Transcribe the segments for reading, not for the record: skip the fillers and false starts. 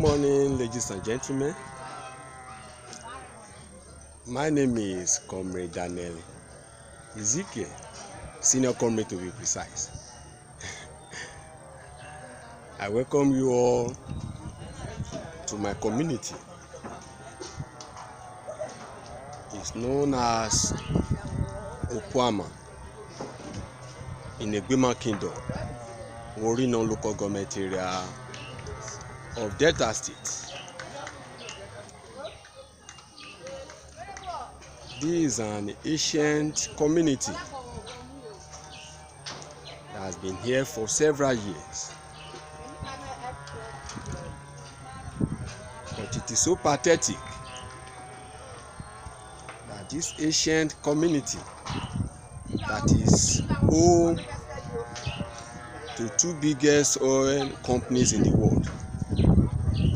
morning, ladies and gentlemen. My name is Comrade Daniel Ezekiel, Senior Comrade to be precise. I welcome you all to my community. It's known as Opuama in Egbima Kingdom, Warino local government area of Delta State. This is an ancient community that has been here for several years. But it is so pathetic that this ancient community that is home to two biggest oil companies in the world.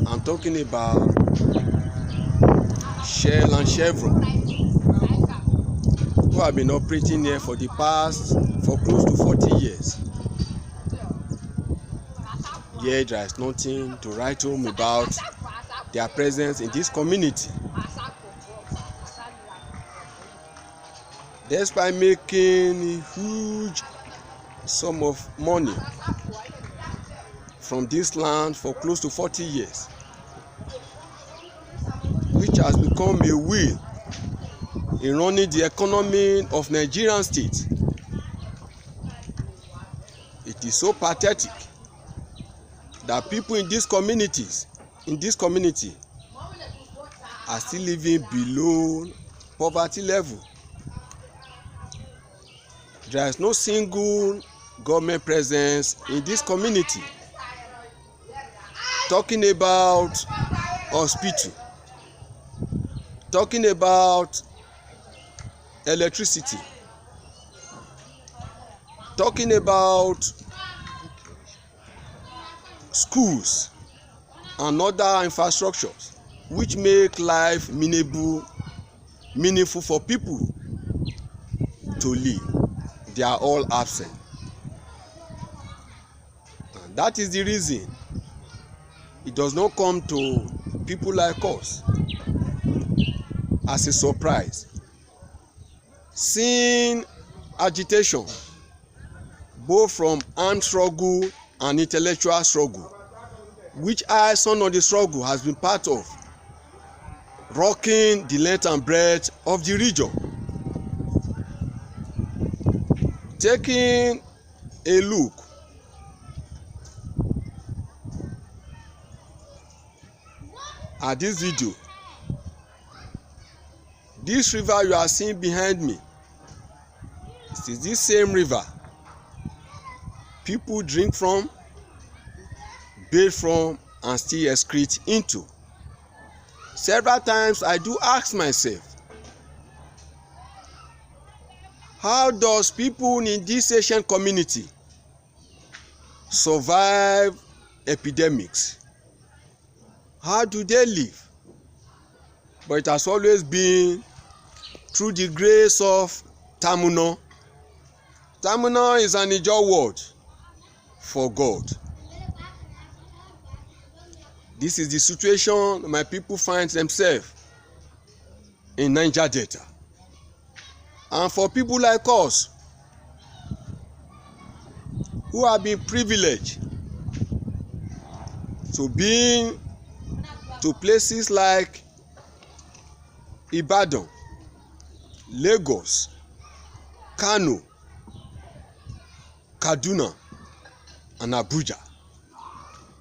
I'm talking about Shell and Chevron, who have been operating here for close to 40 years. Yet there is nothing to write home about their presence in this community. Despite making a huge sum of money from this land for close to 40 years, which has become a wheel in running the economy of Nigerian state. It is so pathetic that people in this community are still living below poverty level. There is no single government presence in this community. Talking about hospital, talking about electricity, talking about schools and other infrastructures which make life meaningful for people to live. They are all absent. And that is the reason it does not come to people like us as a surprise, seeing agitation both from armed struggle and intellectual struggle, which I, son of the struggle, has been part of, rocking the length and breadth of the region. Taking a look at this video, this river you are seeing behind me, it is this same river people drink from, bathe from, and still excrete into. Several times I do ask myself, how does people in this ancient community survive epidemics? How do they live? But it has always been through the grace of Tamuno. Tamuno is an Ijaw word for God. This is the situation my people find themselves in Niger Delta. And for people like us who have been privileged to be to places like Ibadan, Lagos, Kano, Kaduna, and Abuja,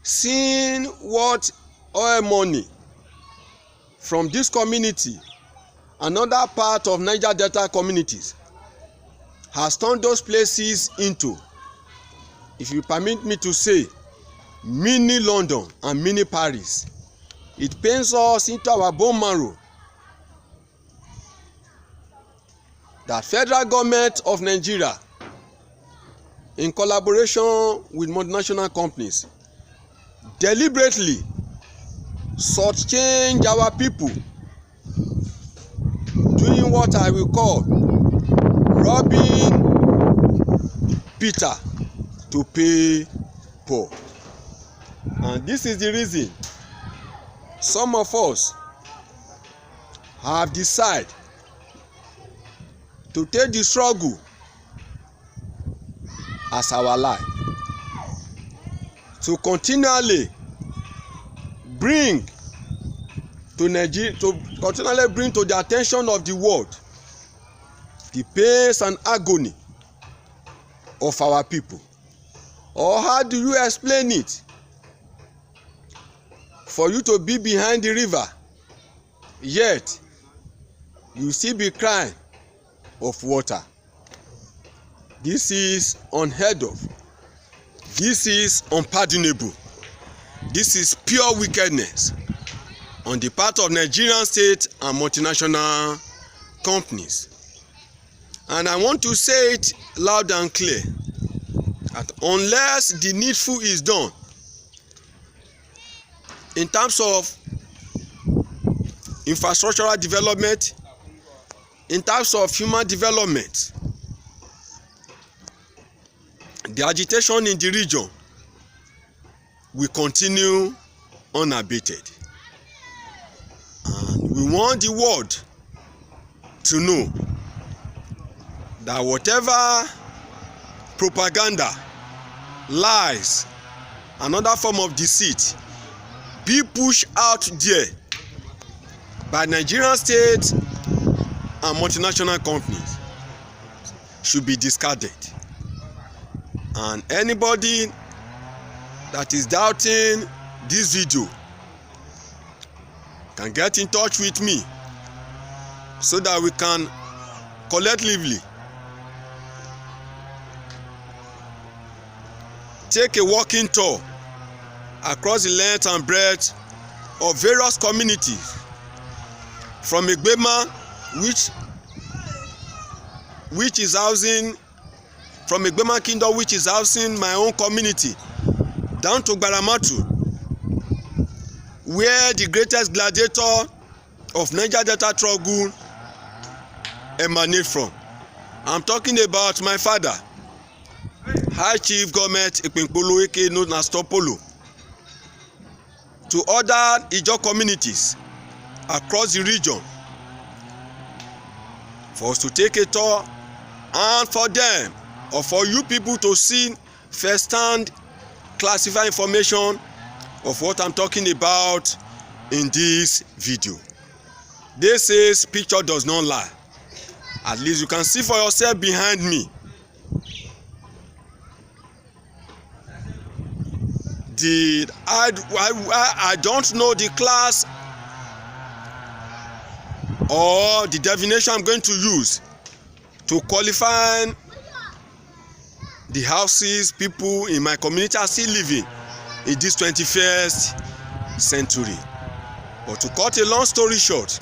seeing what oil money from this community and other part of Niger Delta communities has turned those places into, if you permit me to say, mini London and mini Paris. It pains us into our bone marrow that federal government of Nigeria, in collaboration with multinational companies, deliberately shortchange our people, doing what I will call robbing Peter to pay Paul. And this is the reason some of us have decided to take the struggle as our life, to continually bring to Nigeria, to continually bring to the attention of the world the pains and agony of our people. Or how do you explain it? For you to be behind the river, yet you still be crying of water. This is unheard of. This is unpardonable. This is pure wickedness on the part of Nigerian state and multinational companies. And I want to say it loud and clear, that unless the needful is done in terms of infrastructural development, in terms of human development, the agitation in the region will continue unabated. And we want the world to know that whatever propaganda, lies, and other form of deceit be pushed out there by Nigerian state and multinational companies should be discarded. And anybody that is doubting this video can get in touch with me so that we can collectively take a walking tour across the length and breadth of various communities from Egbema, which is housing, from Egbema Kingdom, which is housing my own community, down to Gbaramatu, where the greatest gladiator of Niger Delta struggle emanate from. I'm talking about my father, High Chief Government Ekpinkpolo, aka known as Topolo, to other Ijaw communities across the region, for us to take a tour and for them, or for you people to see first-hand classified information of what I'm talking about in this video. They say picture does not lie. At least you can see for yourself behind me. I don't know the class or the definition I'm going to use to qualify the houses people in my community are still living in this 21st century. But to cut a long story short,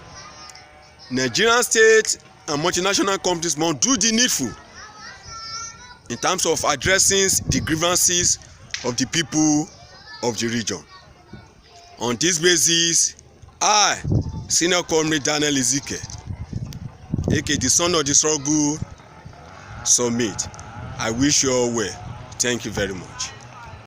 Nigerian state and multinational companies must do the needful in terms of addressing the grievances of the people of the region. On this basis, I, Senior Comrade Daniel Ezike, aka the son of the struggle, submit. I wish you all well. Thank you very much.